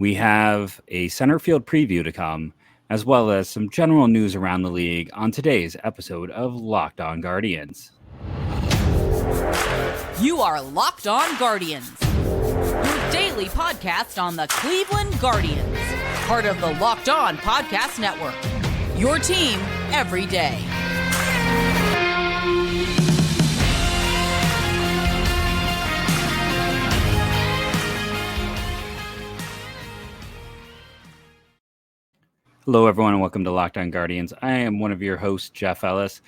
We have a Centerfield preview to come, as well as some general news around the league on today's episode of Locked On Guardians. You are Locked On Guardians, your daily podcast on the Cleveland Guardians, part of the Locked On Podcast Network, your team every day. Hello, everyone, and welcome to Locked On Guardians. I am one of your hosts, Jeff Ellis.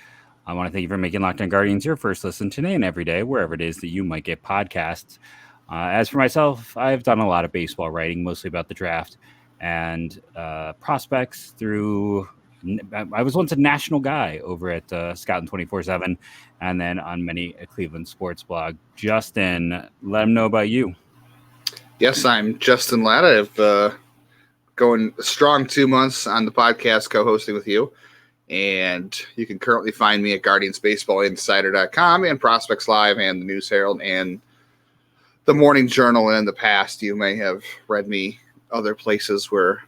I want to thank you for making Locked On Guardians your first listen today and every day, wherever it is that you might get podcasts. As for myself, I've done a lot of baseball writing, mostly about the draft and prospects through... I was once a national guy over at Scouting 24/7 and then on many a Cleveland sports blog. Justin, let them know about you. Yes, I'm Justin Ladd. I've going a strong 2 months on the podcast co-hosting with you. And you can currently find me at GuardiansBaseballInsider.com and Prospects Live and the News Herald and the Morning Journal. And in the past, you may have read me other places where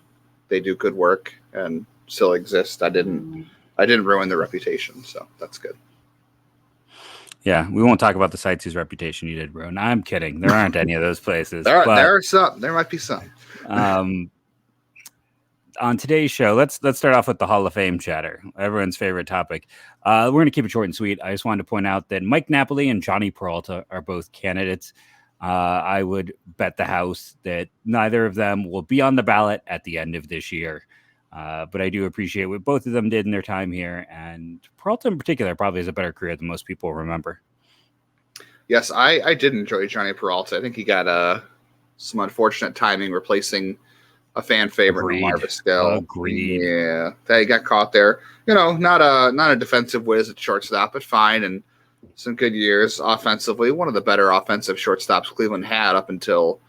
they do good work and still exist. I didn't ruin their reputation, so that's good. Yeah, we won't talk about the sites whose reputation you did ruin. I'm kidding. There aren't any of those places. There are some. There might be some. On today's show, let's start off with the Hall of Fame chatter, everyone's favorite topic. We're going to keep it short and sweet. I just wanted to point out that Mike Napoli and Jhonny Peralta are both candidates. I would bet the house that neither of them will be on the ballot at the end of this year. But I do appreciate what both of them did in their time here. And Peralta in particular probably has a better career than most people remember. Yes, I did enjoy Jhonny Peralta. I think he got some unfortunate timing replacing a fan favorite, Marvin Skill. Agreed. Yeah, he got caught there. You know, not a defensive whiz at shortstop, but fine, and some good years offensively. One of the better offensive shortstops Cleveland had up until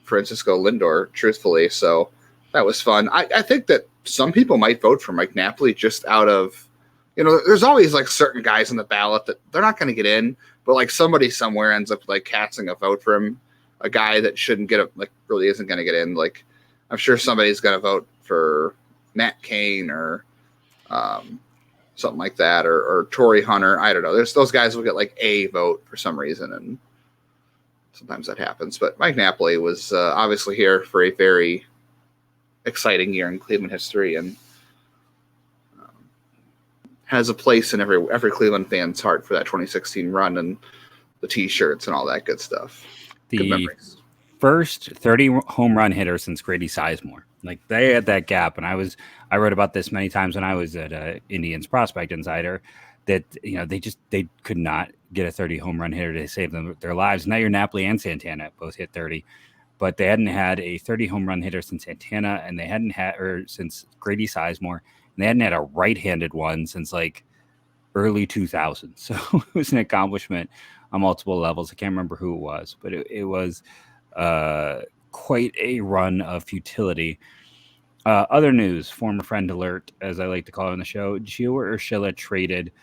Francisco Lindor, truthfully. So that was fun. I think that some people might vote for Mike Napoli just out of, you know, there's always like certain guys on the ballot that they're not going to get in, but like somebody somewhere ends up like casting a vote for him, a guy that shouldn't get it, like really isn't going to get in. Like, I'm sure somebody's going to vote for Matt Cain or something like that, or Torrey Hunter. I don't know. There's those guys will get like a vote for some reason, and sometimes that happens. But Mike Napoli was obviously here for a very exciting year in Cleveland history, and has a place in every Cleveland fan's heart for that 2016 run and the T-shirts and all that good stuff. Good memories. First 30 home run hitter since Grady Sizemore. Like they had that gap, and I wrote about this many times when I was at Indians Prospect Insider that they could not get a 30 home run hitter to save their lives. Now you're Napoli and Santana both hit 30, but they hadn't had a 30 home run hitter since Santana, and they hadn't had since Grady Sizemore, and they hadn't had a right-handed one since like early 2000s. So it was an accomplishment on multiple levels. I can't remember who it was, but it was quite a run of futility. Other news, former friend alert, as I like to call it on the show, Gio Urshela traded.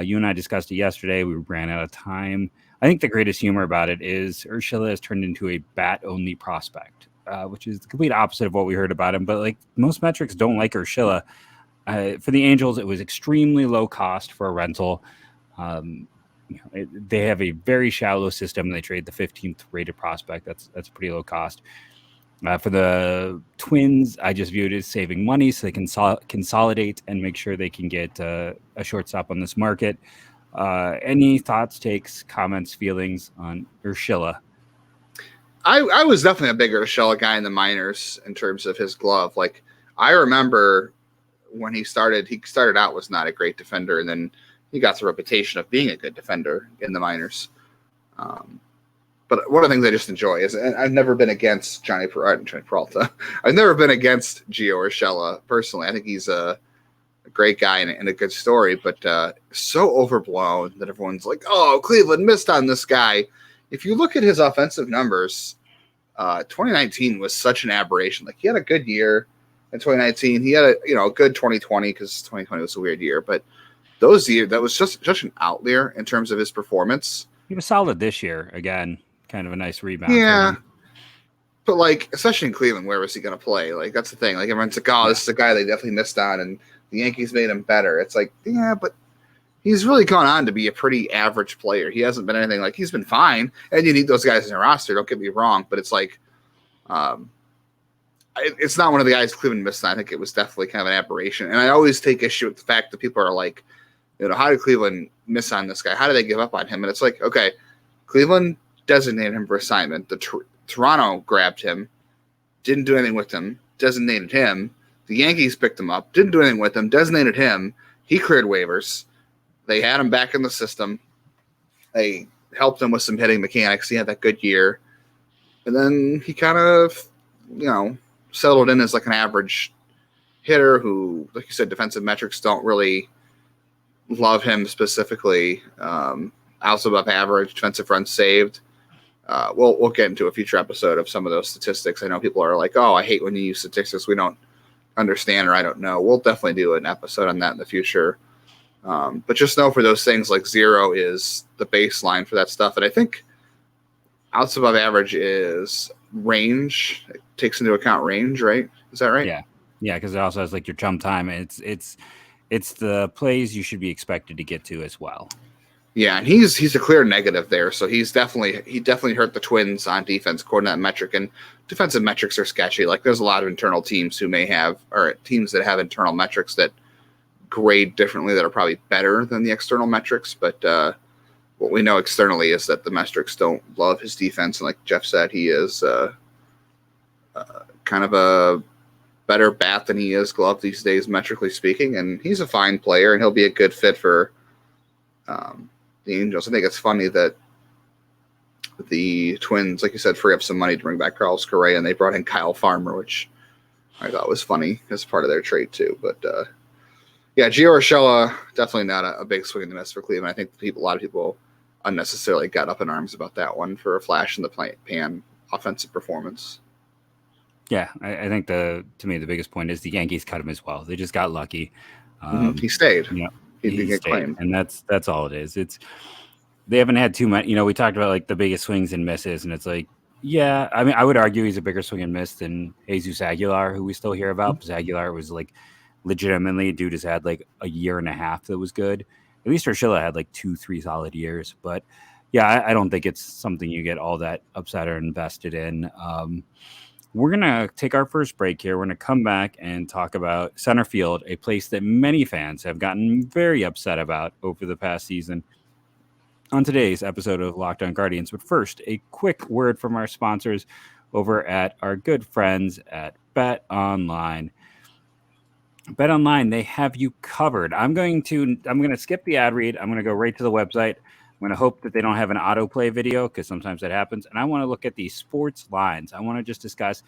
You and I discussed it yesterday. We ran out of time. I think the greatest humor about it is Urshela has turned into a bat-only prospect, which is the complete opposite of what we heard about him. But like most metrics don't like Urshela. For the Angels, it was extremely low cost for a rental. They have a very shallow system, and they trade the 15th rated prospect. That's pretty low cost. For the Twins, I just view it as saving money so they can consolidate and make sure they can get a shortstop on this market. Any thoughts, takes, comments, feelings on Urshela? I was definitely a bigger Urshela guy in the minors in terms of his glove. Like I remember when he started out was not a great defender, and then he got the reputation of being a good defender in the minors. But one of the things I just enjoy is, and I've never been against Jhonny Peralta. I've never been against Gio Urshela personally. I think he's a great guy and a good story, but so overblown that everyone's like, oh, Cleveland missed on this guy. If you look at his offensive numbers, 2019 was such an aberration. Like he had a good year in 2019. He had a good 2020 because 2020 was a weird year, but those years, that was just such an outlier in terms of his performance. He was solid this year. Again, kind of a nice rebound. Yeah. But like, especially in Cleveland, where was he going to play? Like, that's the thing. Like, everyone's like, "Oh, this is a guy they definitely missed on," and the Yankees made him better. It's like, yeah, but he's really gone on to be a pretty average player. He hasn't been anything like he's been fine, and you need those guys in your roster. Don't get me wrong, but it's like, it's not one of the guys Cleveland missed on. I think it was definitely kind of an aberration, and I always take issue with the fact that people are like, how did Cleveland miss on this guy? How did they give up on him? And it's like, okay, Cleveland designated him for assignment. Toronto grabbed him, didn't do anything with him, designated him. The Yankees picked him up, didn't do anything with him, designated him. He cleared waivers. They had him back in the system. They helped him with some hitting mechanics. He had that good year. And then he kind of, settled in as like an average hitter who, like you said, defensive metrics don't really love him specifically. Also above average, defensive runs saved. We'll get into a future episode of some of those statistics. I know people are like, "Oh, I hate when you use statistics we don't understand or I don't know." We'll definitely do an episode on that in the future. But just know for those things, like 0 is the baseline for that stuff. And I think outs above average is range. It takes into account range, right? Is that right? Yeah, because it also has like your jump time. It's the plays you should be expected to get to as well. Yeah, and he's a clear negative there. So he definitely hurt the Twins on defense according to that metric. And defensive metrics are sketchy. Like there's a lot of internal teams who may have, or teams that have internal metrics that grade differently that are probably better than the external metrics. But what we know externally is that the metrics don't love his defense. And like Jeff said, he is kind of a better bat than he is glove these days, metrically speaking. And he's a fine player, and he'll be a good fit for the Angels. I think it's funny that the Twins, like you said, free up some money to bring back Carlos Correa, and they brought in Kyle Farmer, which I thought was funny as part of their trade too. But Gio Urshela, definitely not a big swing and a miss for Cleveland. I think a lot of people unnecessarily got up in arms about that one for a flash in the pan offensive performance. Yeah, I think to me the biggest point is the Yankees cut him as well. They just got lucky. He stayed. He didn't get claimed, and that's all it is. They haven't had too much. We talked about like the biggest swings and misses, and it's like, yeah, I mean, I would argue he's a bigger swing and miss than Jesus Aguilar, who we still hear about, because Aguilar was like legitimately, dude has had like a year and a half that was good. At least Urshela had like 2-3 solid years, but yeah, I don't think it's something you get all that upset or invested in. We're going to take our first break here. We're going to come back and talk about Centerfield, a place that many fans have gotten very upset about over the past season on today's episode of Locked On Guardians. But first, a quick word from our sponsors over at our good friends at Bet Online. Bet Online, they have you covered. I'm going to skip the ad read. I'm going to go right to the website. I'm going to hope that they don't have an autoplay video, because sometimes that happens. And I want to look at the sports lines. I want to just discuss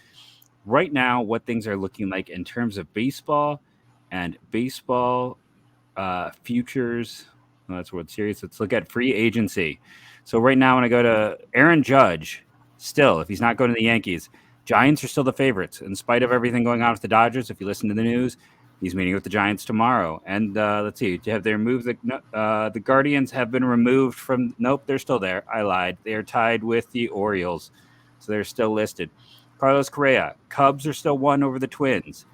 right now what things are looking like in terms of baseball and baseball futures. Well, that's World Series. Let's look at free agency. So right now, when I go to Aaron Judge, still, if he's not going to the Yankees, Giants are still the favorites. In spite of everything going on with the Dodgers, if you listen to the news, he's meeting with the Giants tomorrow. And let's see, have they removed the Guardians have been removed from? Nope, they're still there. I lied. They are tied with the Orioles, so they're still listed. Carlos Correa, Cubs are still 1 over the Twins.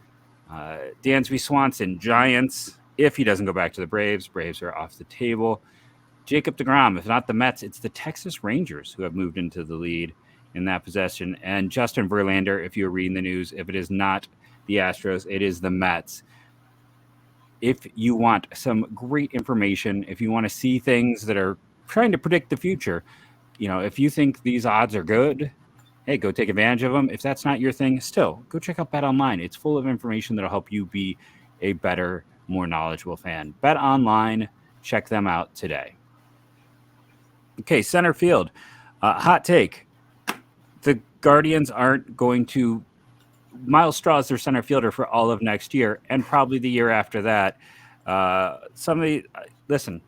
Dansby Swanson, Giants. If he doesn't go back to the Braves are off the table. Jacob deGrom, if not the Mets, it's the Texas Rangers who have moved into the lead in that possession. And Justin Verlander, if you're reading the news, if it is not the Astros, it is the Mets. If you want some great information, if you want to see things that are trying to predict the future, if you think these odds are good, hey, go take advantage of them. If that's not your thing, still, go check out Bet Online. It's full of information that'll help you be a better, more knowledgeable fan. Bet Online, check them out today. Okay, center field. Hot take. The Guardians aren't going to Myles Straw is their center fielder for all of next year and probably the year after that. Listen,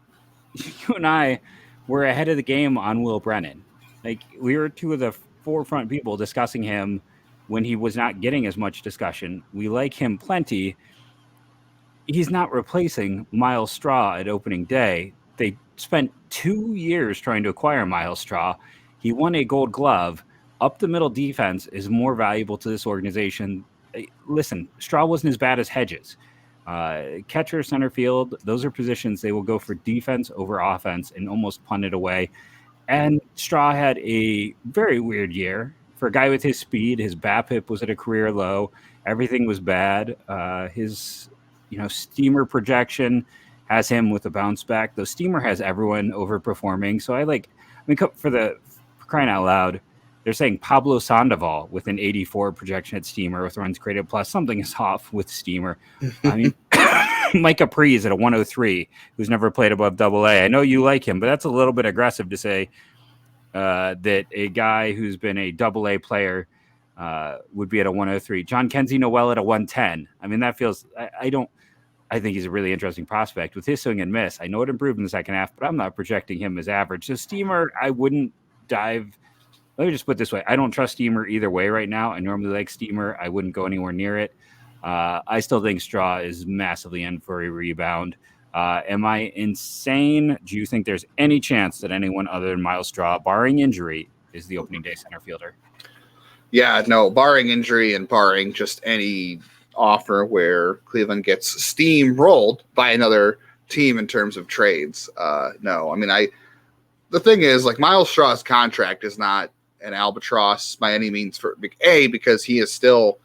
you and I were ahead of the game on Will Brennan. Like, we were two of the forefront people discussing him when he was not getting as much discussion. We like him plenty. He's not replacing Myles Straw at opening day. They spent 2 years trying to acquire Myles Straw. He won a Gold Glove. up the middle defense is more valuable to this organization. Listen, Straw wasn't as bad as Hedges. Catcher, center field, those are positions they will go for defense over offense and almost punt it away. And Straw had a very weird year. For a guy with his speed, his BABIP was at a career low. Everything was bad. His steamer projection has him with a bounce back. Though steamer has everyone overperforming. So for crying out loud, they're saying Pablo Sandoval with an 84 projection at steamer with runs created plus. Something is off with steamer. I mean, Mike Capri's at a 103, who's never played above Double-A. I know you like him, but that's a little bit aggressive to say that a guy who's been a Double-A player would be at a 103. John Kenzie Noel at a 110. I mean, that feels. I think he's a really interesting prospect with his swing and miss. I know it improved in the second half, but I'm not projecting him as average. So steamer, I wouldn't dive. Let me just put it this way. I don't trust steamer either way right now. I normally like steamer. I wouldn't go anywhere near it. I still think Straw is massively in for a rebound. Am I insane? Do you think there's any chance that anyone other than Myles Straw, barring injury, is the opening day center fielder? Yeah, no, barring injury and barring just any offer where Cleveland gets steamrolled by another team in terms of trades. No, I mean, the thing is, like, Myles Straw's contract is not an albatross by any means because he is still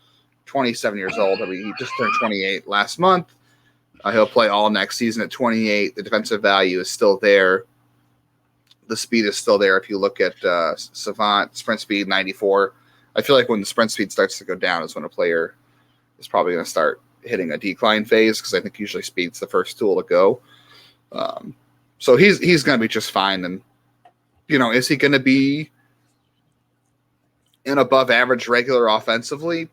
27 years old. I mean, he just turned 28 last month. He'll play all next season at 28. The defensive value is still there. The speed is still there. If you look at Savant, sprint speed 94. I feel like when the sprint speed starts to go down is when a player is probably going to start hitting a decline phase, because I think usually speed's the first tool to go. So he's going to be just fine. And, is he going to be an above average regular offensively?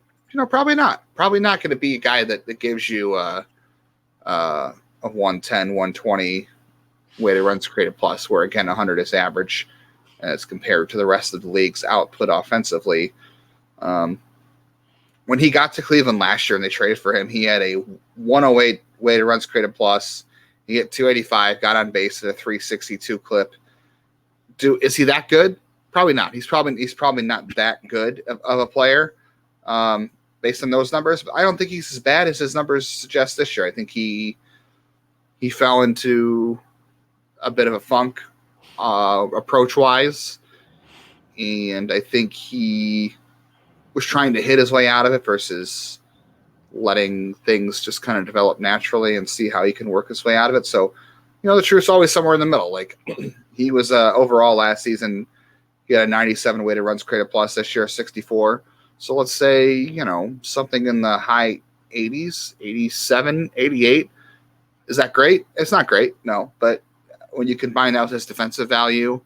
Probably not. Probably not going to be a guy that gives you a 110, 120 weighted runs created plus, where again 100 is average as compared to the rest of the league's output offensively. When he got to Cleveland last year and they traded for him, he had a 108 weighted runs created plus. He hit 285, got on base at a 362 clip. Is he that good? Probably not. He's probably not that good of a player based on those numbers. But I don't think he's as bad as his numbers suggest this year. I think he fell into a bit of a funk approach-wise, and I think he was trying to hit his way out of it versus letting things just kind of develop naturally and see how he can work his way out of it. So, the truth's always somewhere in the middle. Like, he was overall last season, he had a 97 weighted runs created plus. This year, 64. So let's say, something in the high 80s, 87, 88. Is that great? It's not great, no. But when you combine that with his defensive value,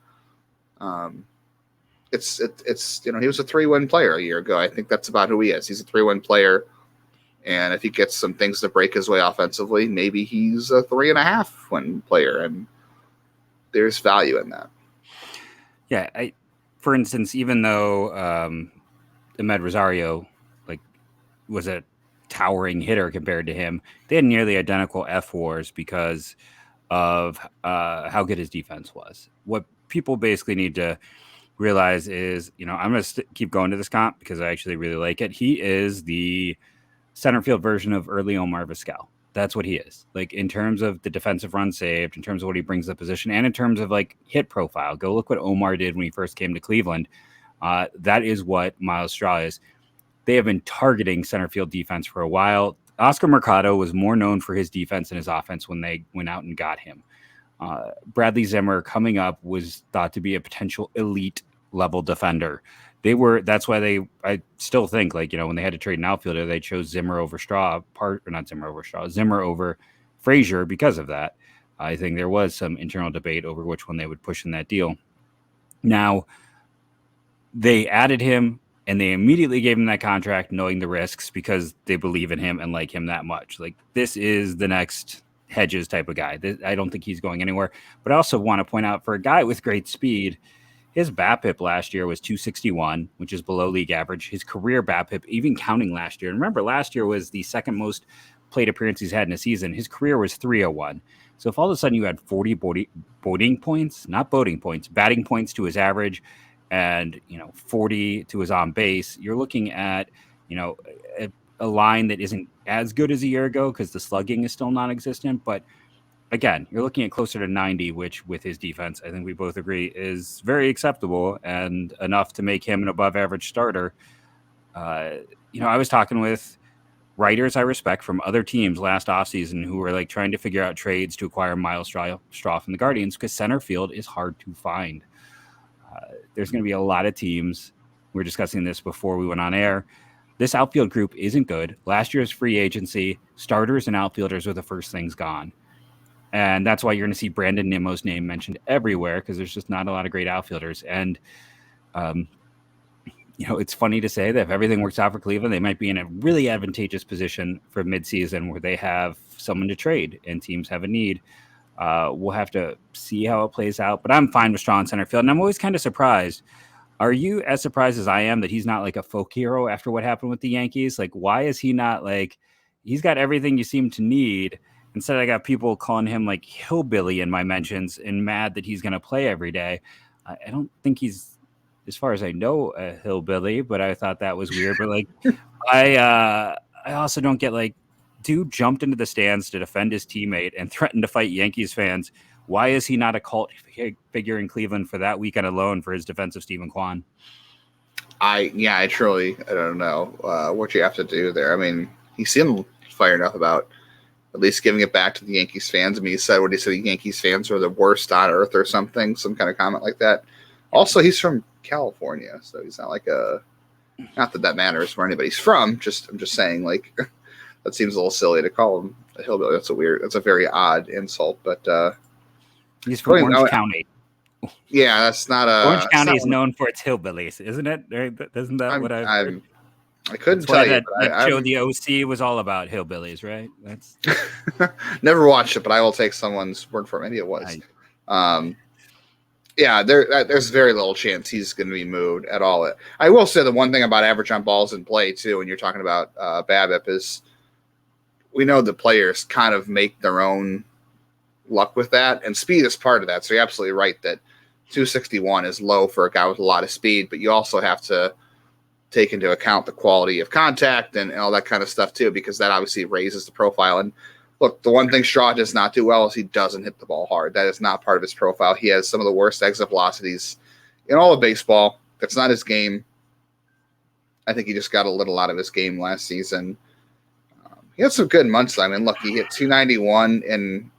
it's he was a 3-win player a year ago. I think that's about who he is. He's a 3-win player. And if he gets some things to break his way offensively, maybe he's a 3.5-win player. And there's value in that. Yeah. For instance, even though Ahmed Rosario was a towering hitter compared to him, they had nearly identical F-WARs because of how good his defense was. What people basically need to realize is, I'm going to keep going to this comp because I actually really like it. He is the center field version of early Omar Vizquel. That's what he is. Like, in terms of the defensive run saved, in terms of what he brings to the position, and in terms of hit profile. Go look what Omar did when he first came to Cleveland. That is what Myles Straw is. They have been targeting center field defense for a while. Oscar Mercado was more known for his defense and his offense when they went out and got him. Bradley Zimmer coming up was thought to be a potential elite level defender. That's why I still think when they had to trade an outfielder, they chose Zimmer over Frazier because of that. I think there was some internal debate over which one they would push in that deal. Now, they added him and they immediately gave him that contract knowing the risks because they believe in him and like him that much. This is the next Hedges type of guy. I don't think he's going anywhere. But I also want to point out, for a guy with great speed, his BABIP last year was 261, which is below league average. His career BABIP, even counting last year, and remember, last year was the second most plate appearance he's had in a season. His career was 301. So if all of a sudden you had 40 batting points to his average, and 40 to his on base, you're looking at a line that isn't as good as a year ago because the slugging is still non-existent. But again, you're looking at closer to 90, which with his defense, I think we both agree is very acceptable and enough to make him an above-average starter. I was talking with writers I respect from other teams last offseason who were like trying to figure out trades to acquire Myles Straw from the Guardians because center field is hard to find. There's going to be a lot of teams. We were discussing this before we went on air. This outfield group isn't good. Last year's free agency, starters and outfielders were the first things gone. And that's why you're going to see Brandon Nimmo's name mentioned everywhere because there's just not a lot of great outfielders. And, it's funny to say that if everything works out for Cleveland, they might be in a really advantageous position for midseason where they have someone to trade and teams have a need. We'll have to see how it plays out. But I'm fine with Straw in center field. And I'm always kind of surprised. Are you as surprised as I am that he's not like a folk hero after what happened with the Yankees? Like, why is he not like he's got everything you seem to need? Instead, I got people calling him like hillbilly in my mentions and mad that he's going to play every day. I don't think he's, as far as I know, a hillbilly, but I thought that was weird. But like, I also don't get like, dude jumped into the stands to defend his teammate and threatened to fight Yankees fans. Why is he not a cult figure in Cleveland for that weekend alone for his defense of Stephen Kwan? I don't know what you have to do there. I mean, he seemed fired up about at least giving it back to the Yankees fans. I mean, he said the Yankees fans were the worst on earth or something, some kind of comment like that. Also, he's from California, so he's not like not that matters where anybody's from. I'm just saying, like, that seems a little silly to call him a hillbilly. That's a very odd insult, but he's from Orange County. Yeah, that's not a. Orange County is known for its hillbillies, isn't it? Isn't that what I've heard? I couldn't tell you. That show, The OC, was all about hillbillies, right? That's never watched it, but I will take someone's word for it. Maybe it was. There's very little chance he's going to be moved at all. I will say the one thing about average on balls in play too, when you're talking about BABIP, is we know the players kind of make their own luck with that, and speed is part of that. So you're absolutely right that 261 is low for a guy with a lot of speed, but you also have to take into account the quality of contact and all that kind of stuff too, because that obviously raises the profile. And look, the one thing Straw does not do well is he doesn't hit the ball hard. That is not part of his profile. He has some of the worst exit velocities in all of baseball. That's not his game. I think he just got a little out of his game last season. He had some good months. I mean, look, he hit 291 in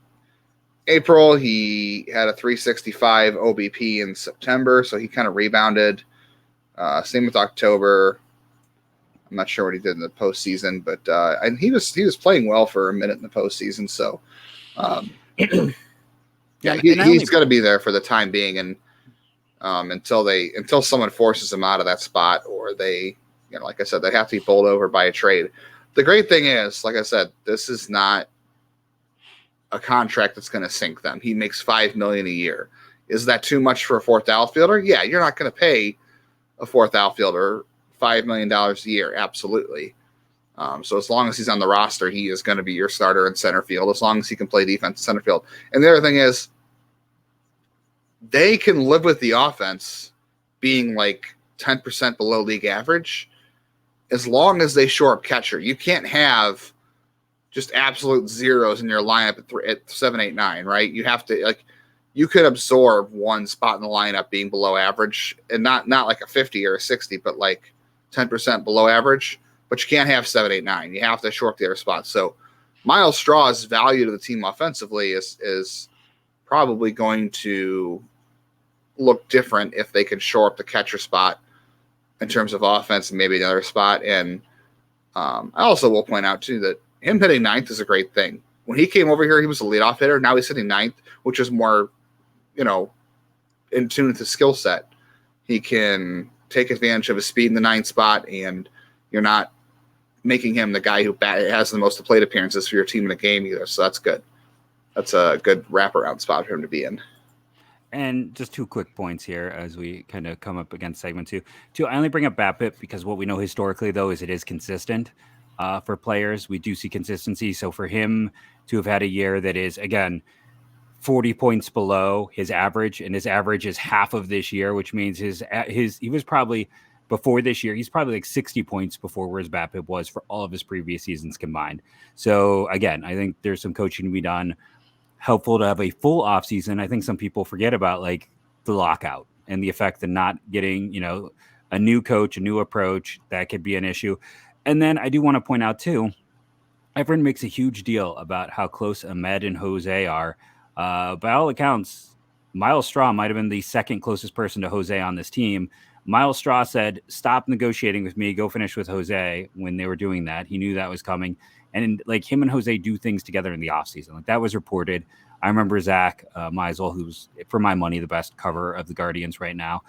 April. He had a 365 OBP in September, so he kind of rebounded. Same with October. I'm not sure what he did in the postseason, but and he was playing well for a minute in the postseason. So, he's going to be there for the time being, and until someone forces him out of that spot, or they, like I said, they have to be bowled over by a trade. The great thing is, like I said, this is not a contract that's going to sink them. He makes $5 million a year. Is that too much for a fourth outfielder? Yeah, you're not going to pay a fourth outfielder $5 million a year. Absolutely. So as long as he's on the roster, he is going to be your starter in center field, as long as he can play defense in center field. And the other thing is, they can live with the offense being like 10% below league average as long as they shore up catcher. You can't have just absolute zeros in your lineup at 7, 8, 9, right? You have to, like, you could absorb one spot in the lineup being below average, and not like a 50 or a 60, but like 10% below average. But you can't have 7, 8, 9. You have to short up the other spots. So Myles Straw's value to the team offensively is probably going to look different if they can shore up the catcher spot in terms of offense and maybe another spot. And I also will point out too that him hitting ninth is a great thing. When he came over here, he was a leadoff hitter. Now he's hitting ninth, which is more, in tune with his skill set. He can take advantage of his speed in the ninth spot, and you're not making him the guy who has the most plate appearances for your team in the game either. So that's good. That's a good wraparound spot for him to be in. And just 2 quick points here as we kind of come up against segment 2. I only bring up BABIP because what we know historically, though, is it is consistent for players. We do see consistency. So for him to have had a year that is, again, 40 points below his average, and his average is half of this year, which means he was probably before this year, he's probably like 60 points before where his BABIP was for all of his previous seasons combined. So again, I think there's some coaching to be done. Helpful to have a full off season. I think some people forget about like the lockout and the effect of not getting, a new coach, a new approach. That could be an issue. And then I do want to point out too, everyone makes a huge deal about how close Ahmed and Jose are. By all accounts, Myles Straw might have been the second closest person to Jose on this team. Myles Straw said, "Stop negotiating with me. Go finish with Jose." When they were doing that, he knew that was coming. And like him and Jose do things together in the offseason. Like that was reported. I remember Zach Meisel, who's for my money the best cover of the Guardians right now,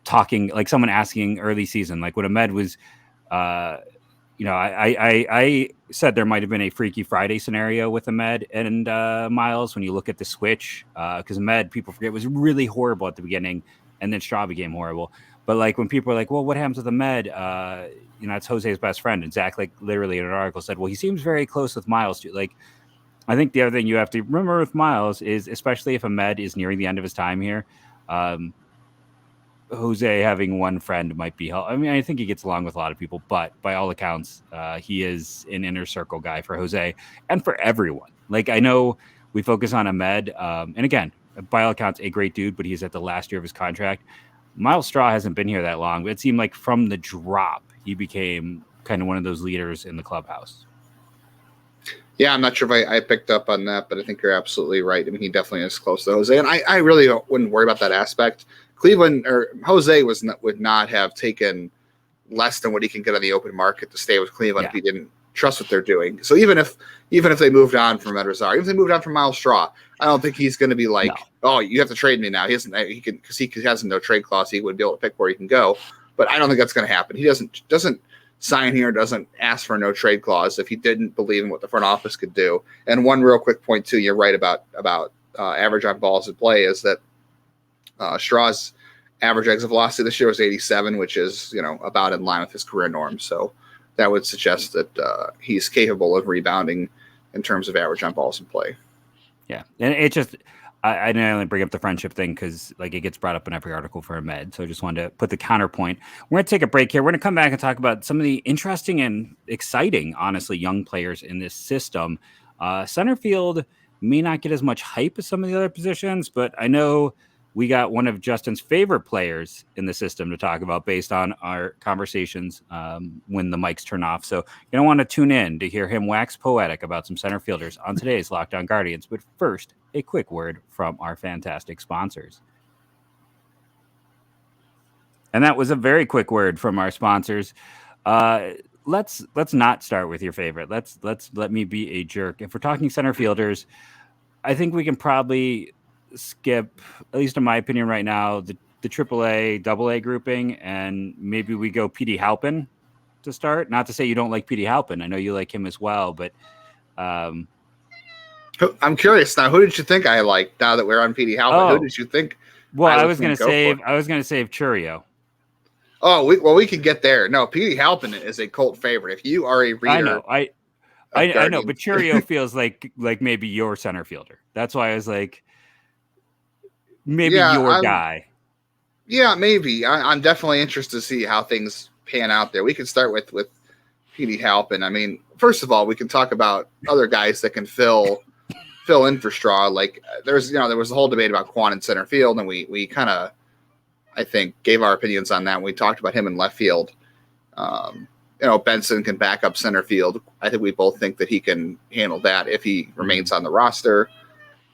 talking like someone asking early season, like when Ahmed was. I said there might have been a Freaky Friday scenario with Ahmed and Myles when you look at the switch, because Ahmed, people forget, was really horrible at the beginning, and then Straw became horrible. But like when people are like, well, what happens with Ahmed? It's Jose's best friend. And Zach, like literally in an article said, well, he seems very close with Myles too. Like, I think the other thing you have to remember with Myles is, especially if Ahmed is nearing the end of his time here, Jose having one friend might be helpful. I mean, I think he gets along with a lot of people, but by all accounts, he is an inner circle guy for Jose and for everyone. Like, I know we focus on Ahmed, and again, by all accounts, a great dude, but he's at the last year of his contract. Myles Straw hasn't been here that long, but it seemed like from the drop, he became kind of one of those leaders in the clubhouse. Yeah, I'm not sure if I picked up on that, but I think you're absolutely right. I mean, he definitely is close to Jose, and I really wouldn't worry about that aspect. Cleveland or Jose would not have taken less than what he can get on the open market to stay with Cleveland if he didn't trust what they're doing. So even if they moved on from Medrazar, even if they moved on from Myles Straw, I don't think he's going to be like, oh, you have to trade me now. He has no trade clause. He would be able to pick where he can go. But I don't think that's going to happen. He doesn't sign here, doesn't ask for no trade clause if he didn't believe in what the front office could do. And one real quick point too, you're right about average on balls in play is that Straw's average exit velocity this year was 87, which is about in line with his career norm. So that would suggest that he's capable of rebounding in terms of average on balls in play. Yeah, and it just I didn't only bring up the friendship thing because like it gets brought up in every article for Ahmed. So I just wanted to put the counterpoint. We're going to take a break here. We're going to come back and talk about some of the interesting and exciting, honestly, young players in this system. Centerfield may not get as much hype as some of the other positions, but I know we got one of Justin's favorite players in the system to talk about based on our conversations when the mics turn off. So you're going to want to tune in to hear him wax poetic about some center fielders on today's Locked On Guardians. But first, a quick word from our fantastic sponsors. And that was a very quick word from our sponsors. Let's not start with your favorite. Let me be a jerk. If we're talking center fielders, I think we can probably skip, at least in my opinion right now, the AAA, AA grouping, and maybe we go Petey Halpin to start. Not to say you don't like Petey Halpin. I know you like him as well, but I'm curious now. Who did you think I liked now that we're on Petey Halpin? Who did you think? Well, I was going to save Chourio. Oh, we can get there. No, Petey Halpin is a cult favorite. If you are a reader, I know, but Chourio feels like maybe your center fielder. That's why I was like, maybe your guy. Yeah, maybe. I'm definitely interested to see how things pan out there. We can start with Petey Halpin. I mean, first of all, we can talk about other guys that can fill in for Straw. Like there was a whole debate about Quan in center field, and we kind of, I think, gave our opinions on that when we talked about him in left field. Benson can back up center field. I think we both think that he can handle that if he remains on the roster.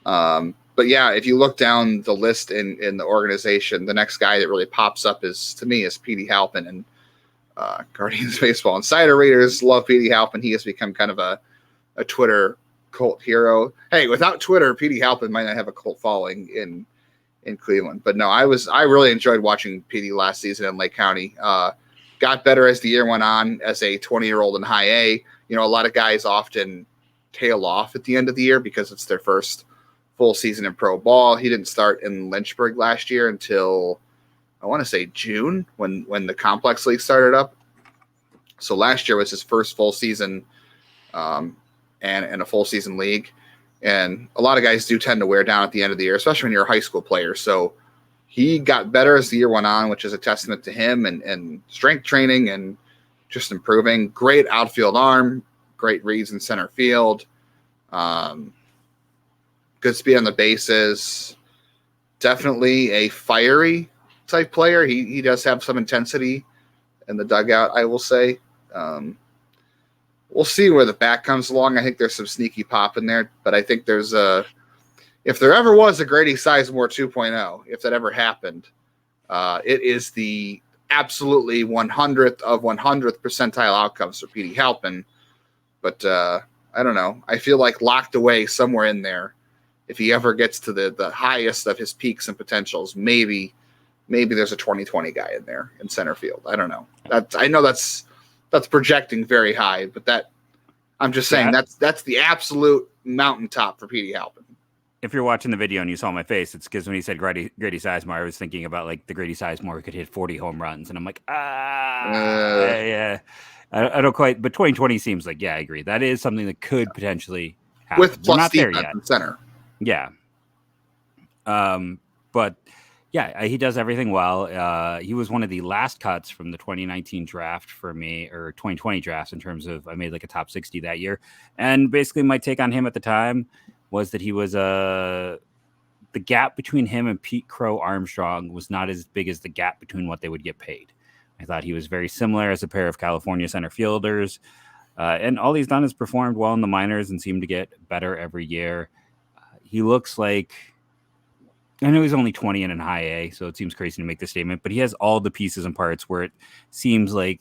But yeah, if you look down the list in the organization, the next guy that really pops up is Petey Halpin, and Guardians Baseball Insider readers love Petey Halpin. He has become kind of a Twitter cult hero. Hey, without Twitter, Petey Halpin might not have a cult following in Cleveland. But no, I really enjoyed watching Petey last season in Lake County. Got better as the year went on as a 20-year-old in high A. A lot of guys often tail off at the end of the year because it's their first full season in pro ball. He didn't start in Lynchburg last year until I want to say June when the complex league started up. So last year was his first full season and a full season league. And a lot of guys do tend to wear down at the end of the year, especially when you're a high school player. So he got better as the year went on, which is a testament to him and strength training and just improving. Great outfield arm, great reads in center field, good speed on the bases. Definitely a fiery type player. He does have some intensity in the dugout, I will say. We'll see where the bat comes along. I think there's some sneaky pop in there, but I think there's if there ever was a Grady Sizemore 2.0, if that ever happened, it is the absolutely 100th of 100th percentile outcomes for Petey Halpin. But I don't know. I feel like locked away somewhere in there, if he ever gets to the highest of his peaks and potentials, maybe there's a 2020 guy in there in center field. I don't know. I know that's projecting very high, but I'm just saying that's the absolute mountaintop for Petey Halpin. If you're watching the video and you saw my face, it's because when he said Grady Sizemore, I was thinking about like the Grady Sizemore who could hit 40 home runs, and I'm like, yeah, I don't quite. But 2020 seems like, I agree. That is something that could potentially happen. With plus not there yet. In center. Yeah. But yeah, he does everything well. He was one of the last cuts from the 2019 draft for me, or 2020 drafts, in terms of I made like a top 60 that year. And basically my take on him at the time was that he was the gap between him and Pete Crow Armstrong was not as big as the gap between what they would get paid. I thought he was very similar as a pair of California center fielders. And all he's done is performed well in the minors and seemed to get better every year. He looks like, I know he's only 20 and in high A, so it seems crazy to make this statement, but he has all the pieces and parts where it seems like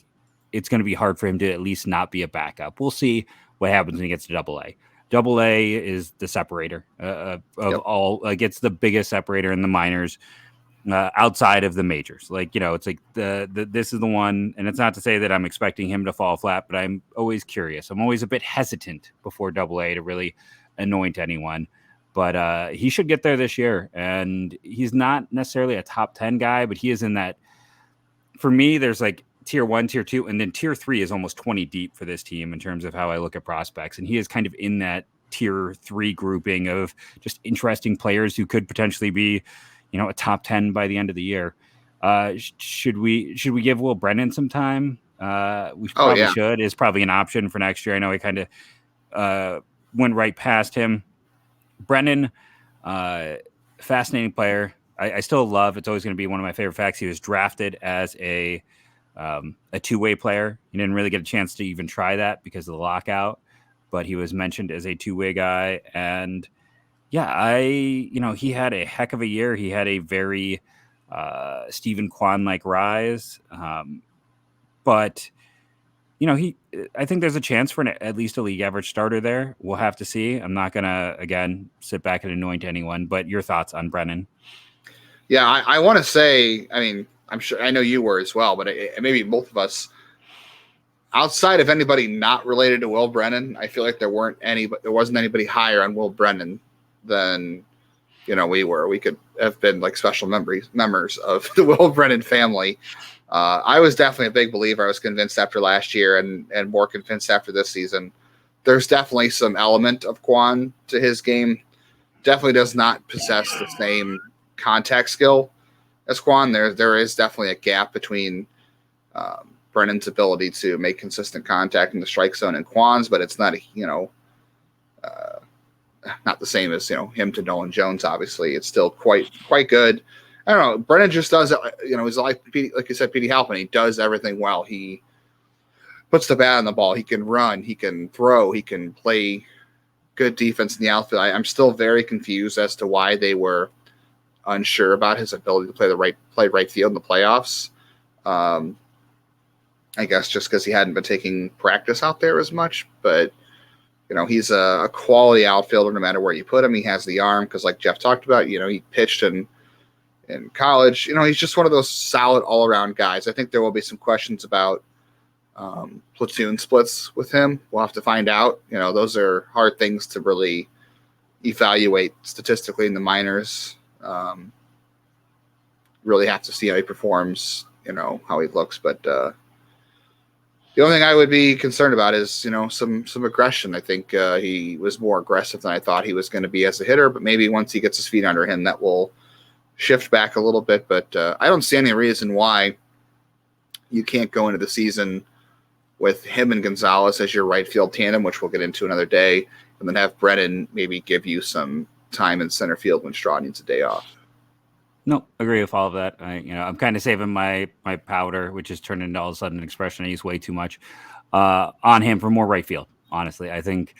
it's going to be hard for him to at least not be a backup. We'll see what happens when he gets to Double A. Double A is the separator of all. Like, it's the biggest separator in the minors outside of the majors. Like, it's like this is the one, and it's not to say that I'm expecting him to fall flat, but I'm always curious. I'm always a bit hesitant before Double A to really anoint anyone. But he should get there this year. And he's not necessarily a top 10 guy, but he is in that. For me, there's like tier 1, tier 2, and then tier 3 is almost 20 deep for this team in terms of how I look at prospects. And he is kind of in that tier 3 grouping of just interesting players who could potentially be, a top 10 by the end of the year. Should we give Will Brennan some time? We probably should. Is probably an option for next year. I know I kind of went right past him. Brennan, fascinating player. I still love. It's always going to be one of my favorite facts. He was drafted as a two-way player. He didn't really get a chance to even try that because of the lockout, but he was mentioned as a two-way guy. And he had a heck of a year. He had a very Stephen Kwan-like rise, but. I think there's a chance for at least a league average starter there. We'll have to see. I'm not going to, again, sit back and anoint anyone, but your thoughts on Brennan? Yeah, I want to say, I'm sure, I know you were as well, but maybe both of us, outside of anybody not related to Will Brennan, I feel like there wasn't anybody higher on Will Brennan than, we were. We could have been like special members of the Will Brennan family. I was definitely a big believer. I was convinced after last year and more convinced after this season. There's definitely some element of Kwan to his game. Definitely does not possess the same contact skill as Kwan. There is definitely a gap between Brennan's ability to make consistent contact in the strike zone and Kwan's, but it's not not the same as him to Nolan Jones. Obviously, it's still quite good. I don't know. Brennan just does it. He's like you said, Petey Halpin. He does everything well. He puts the bat on the ball. He can run. He can throw. He can play good defense in the outfield. I'm still very confused as to why they were unsure about his ability to play right field in the playoffs. I guess just because he hadn't been taking practice out there as much. But he's a quality outfielder no matter where you put him. He has the arm because, like Jeff talked about, he pitched in college. He's just one of those solid all-around guys. I think there will be some questions about platoon splits with him. We'll have to find out. Those are hard things to really evaluate statistically in the minors. Really have to see how he performs, how he looks. But The only thing I would be concerned about is, some aggression. I think he was more aggressive than I thought he was going to be as a hitter, but maybe once he gets his feet under him, that will shift back a little bit. But I don't see any reason why you can't go into the season with him and Gonzalez as your right field tandem, which we'll get into another day, and then have Brennan maybe give you some time in center field when Straw needs a day off. No, agree with all of that. I'm kind of saving my powder, which has turned into all of a sudden an expression I use way too much on him for more right field. Honestly, I think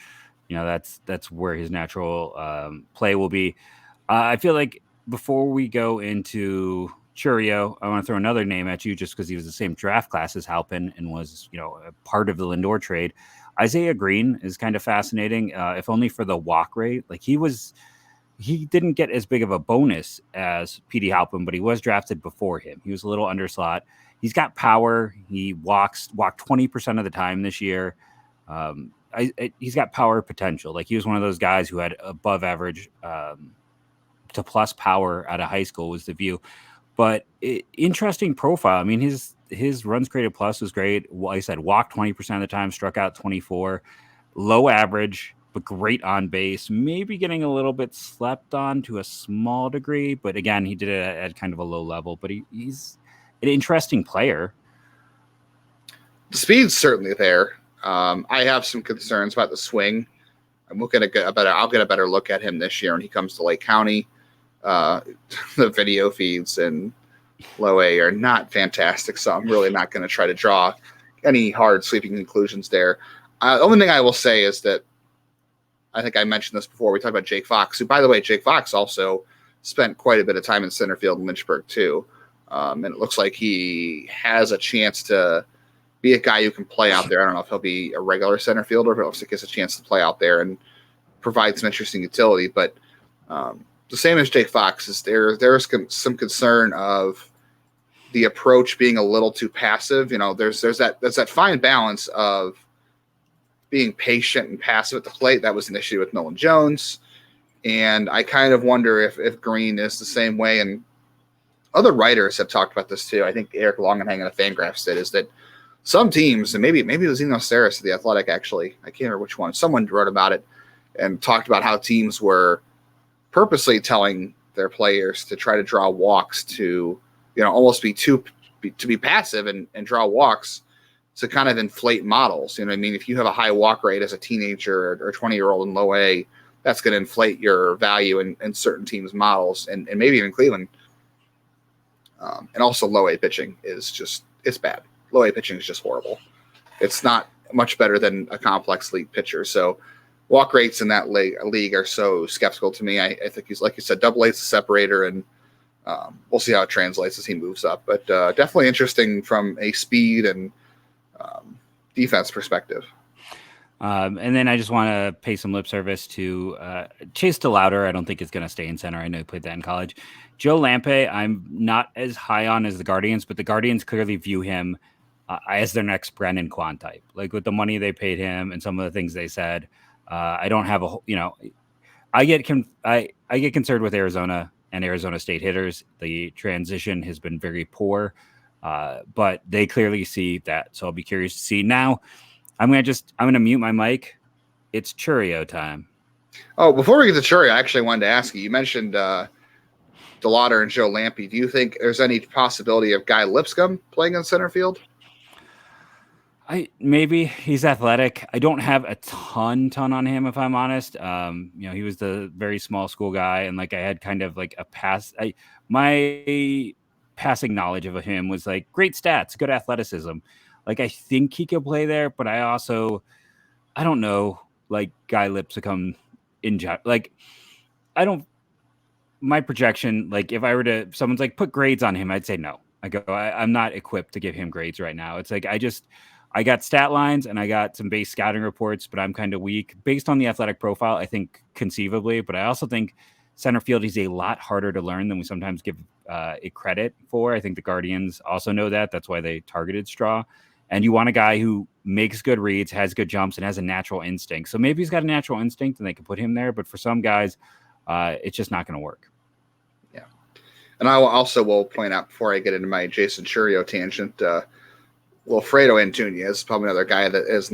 that's where his natural play will be. I feel like before we go into Chourio, I want to throw another name at you just because he was the same draft class as Halpin and was a part of the Lindor trade. Isaiah Greene is kind of fascinating, if only for the walk rate. Like he didn't get as big of a bonus as Petey Halpin, but he was drafted before him. He was a little underslot. He's got power. He walked 20% of the time this year. He's got power potential. Like he was one of those guys who had above average to plus power out of high school was the view. But interesting profile. I mean, his runs created plus was great. Like I said, walked 20% of the time, struck out 24, low average, but great on base, maybe getting a little bit slept on to a small degree. But again, he did it at kind of a low level, but he's an interesting player. The speed's certainly there. I have some concerns about the swing. I'll get a better look at him this year when he comes to Lake County. The video feeds in low A are not fantastic, so I'm really not going to try to draw any hard sweeping conclusions there. The only thing I will say is that I think I mentioned this before. We talked about Jake Fox, who, by the way, Jake Fox also spent quite a bit of time in center field in Lynchburg, too. And it looks like he has a chance to be a guy who can play out there. I don't know if he'll be a regular center fielder, but it looks like he has a chance to play out there and provide some interesting utility. But the same as Jake Fox, is there's some concern of the approach being a little too passive. There's that fine balance of being patient and passive at the plate. That was an issue with Nolan Jones. And I kind of wonder if Greene is the same way. And other writers have talked about this too. I think Eric Longenhang and the Fangraphs did, is that some teams, and maybe it was Eno Saris, The Athletic, actually, I can't remember which one. Someone wrote about it and talked about how teams were purposely telling their players to try to draw walks to, almost to be passive and draw walks to kind of inflate models. You know what I mean? If you have a high walk rate as a teenager or 20-year-old in low A, that's going to inflate your value in certain teams' models, and maybe even Cleveland. And also low A pitching it's bad. Low A pitching is just horrible. It's not much better than a complex league pitcher. So walk rates in that league are so skeptical to me. I think he's, like you said, double A's a separator, and we'll see how it translates as he moves up. But definitely interesting from a speed and defense perspective. And then I just want to pay some lip service to Chase DeLauder. I don't think it's going to stay in center. I know he played that in college. Joe Lampe, I'm not as high on as the Guardians, but the Guardians clearly view him as their next Brennan Quan type. Like with the money they paid him and some of the things they said, I don't have I get concerned with Arizona and Arizona State hitters. The transition has been very poor, but they clearly see that. So I'll be curious to see. Now, I'm going to mute my mic. It's Chourio time. Oh, before we get to Chourio, I actually wanted to ask you. You mentioned DeLauder and Joe Lampe. Do you think there's any possibility of Guy Lipscomb playing in center field? Maybe he's athletic. I don't have a ton on him, if I'm honest. He was the very small school guy, and like I had kind of like a pass. My passing knowledge of him was like great stats, good athleticism. Like I think he could play there, but I don't know. Like Guy Lipscomb my projection. Like if I were to, someone's like put grades on him, I'd say no. I'm not equipped to give him grades right now. It's like I got stat lines and I got some base scouting reports, but I'm kind of weak based on the athletic profile. I think conceivably, but I also think center field is a lot harder to learn than we sometimes give it credit for. I think the Guardians also know that. That's why they targeted Straw. And you want a guy who makes good reads, has good jumps, and has a natural instinct. So maybe he's got a natural instinct and they can put him there. But for some guys, it's just not going to work. And I will point out before I get into my Jaison Chourio tangent, Wilfredo Antunes is probably another guy that is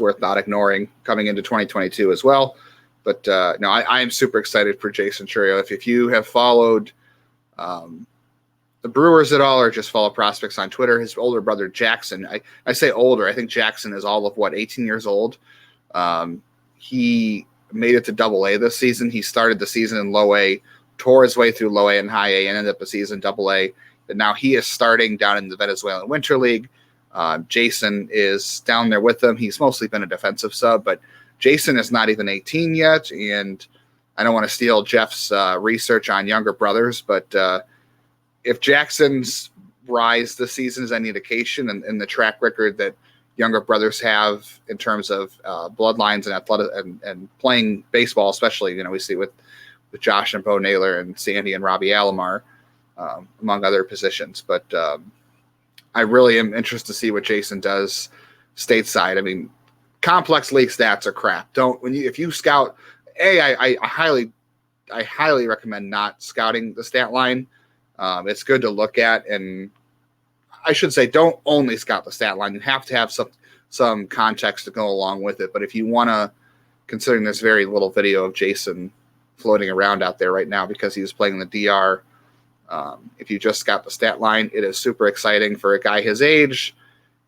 worth not ignoring coming into 2022 as well. But no, I am super excited for Jaison Chourio. If you have followed the Brewers at all, or just follow prospects on Twitter, his older brother Jackson, I say older, I think Jackson is all of 18 years old. He made it to Double A this season. He started the season in Low A, tore his way through Low A and High A, and ended up the season Double A. But now he is starting down in the Venezuelan Winter League. Jason is down there with him. He's mostly been a defensive sub, but Jason is not even 18 yet. And I don't want to steal Jeff's research on younger brothers, but if Jackson's rise this season is any indication, and the track record that younger brothers have in terms of bloodlines and athletic and playing baseball, especially, we see with Josh and Bo Naylor and Sandy and Robbie Alomar, among other positions. But I really am interested to see what Jason does stateside. I mean, complex league stats are crap. If you scout, I highly recommend not scouting the stat line. It's good to look at, and I should say, don't only scout the stat line. You have to have some context to go along with it. But if you want to, considering there's very little video of Jason floating around out there right now because he was playing in the DR, if you just scout the stat line, it is super exciting for a guy his age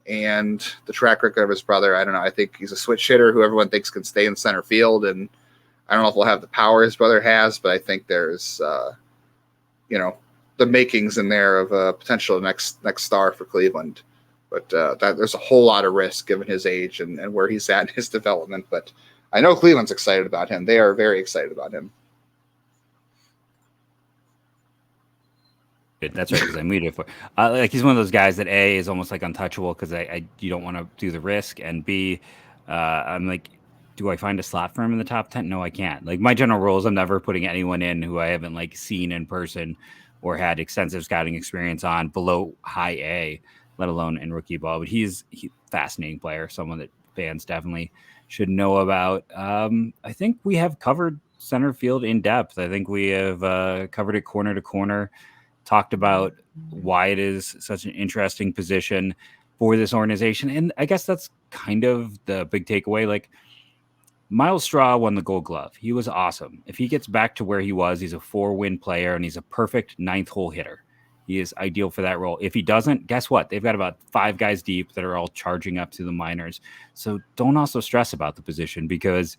and the track record of his brother. I don't know. I think he's a switch hitter who everyone thinks can stay in center field, and I don't know if he'll have the power his brother has, but I think there's, the makings in there of a potential next star for Cleveland. But there's a whole lot of risk given his age and where he's at in his development. But I know Cleveland's excited about him. They are very excited about him. That's right, because I muted for he's one of those guys that A, is almost like untouchable because you don't want to do the risk, and B, I'm like, do I find a slot for him in the top 10? No, I can't. Like, my general rule is I'm never putting anyone in who I haven't seen in person or had extensive scouting experience on below High A, let alone in rookie ball. But he's a fascinating player, someone that fans definitely should know about. I think we have covered center field in depth. I think we have covered it corner to corner, talked about why it is such an interesting position for this organization. And I guess that's kind of the big takeaway. Myles Straw won the Gold Glove. He was awesome. If he gets back to where he was, he's a 4-win player, and he's a perfect ninth hole hitter. He is ideal for that role. If he doesn't, guess what? They've got about 5 guys deep that are all charging up to the minors. So don't also stress about the position, because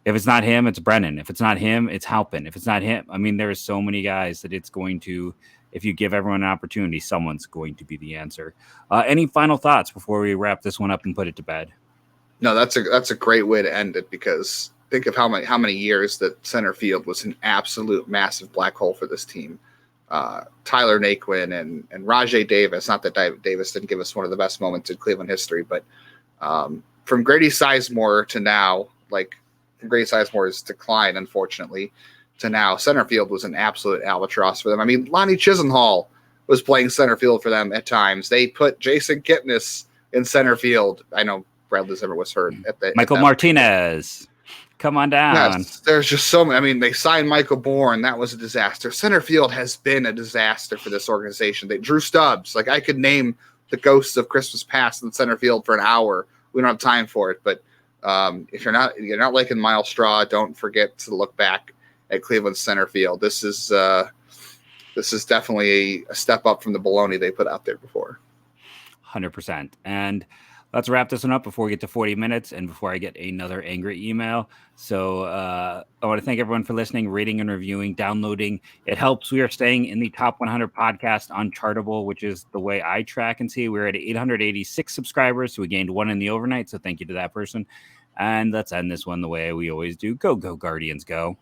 if it's not him, it's Brennan. If it's not him, it's Halpin. If it's not him, I mean, there are so many guys that it's going to, if you give everyone an opportunity, someone's going to be the answer. Any final thoughts before we wrap this one up and put it to bed? No, that's a great way to end it, because think of how many years that center field was an absolute massive black hole for this team. Tyler Naquin and Rajay Davis. Not that Davis didn't give us one of the best moments in Cleveland history, but from Grady Sizemore to now, from Grady Sizemore's decline, unfortunately, to now, center field was an absolute albatross for them. I mean, Lonnie Chisenhall was playing center field for them at times. They put Jason Kipnis in center field. I know Bradley Zimmer was hurt Michael Martinez. Come on down. Yes, there's just so many. I mean, they signed Michael Bourne. That was a disaster. Center field has been a disaster for this organization. Drew Stubbs. I could name the ghosts of Christmas past in center field for an hour. We don't have time for it. But if you're not liking Myles Straw, don't forget to look back at Cleveland center field. This is definitely a step up from the baloney they put out there before. 100%. And let's wrap this one up before we get to 40 minutes and before I get another angry email. So I want to thank everyone for listening, rating and reviewing, downloading. It helps. We are staying in the top 100 podcast on Chartable, which is the way I track and see. We're at 886 subscribers, so we gained 1 in the overnight. So thank you to that person. And let's end this one the way we always do. Go, Guardians, go.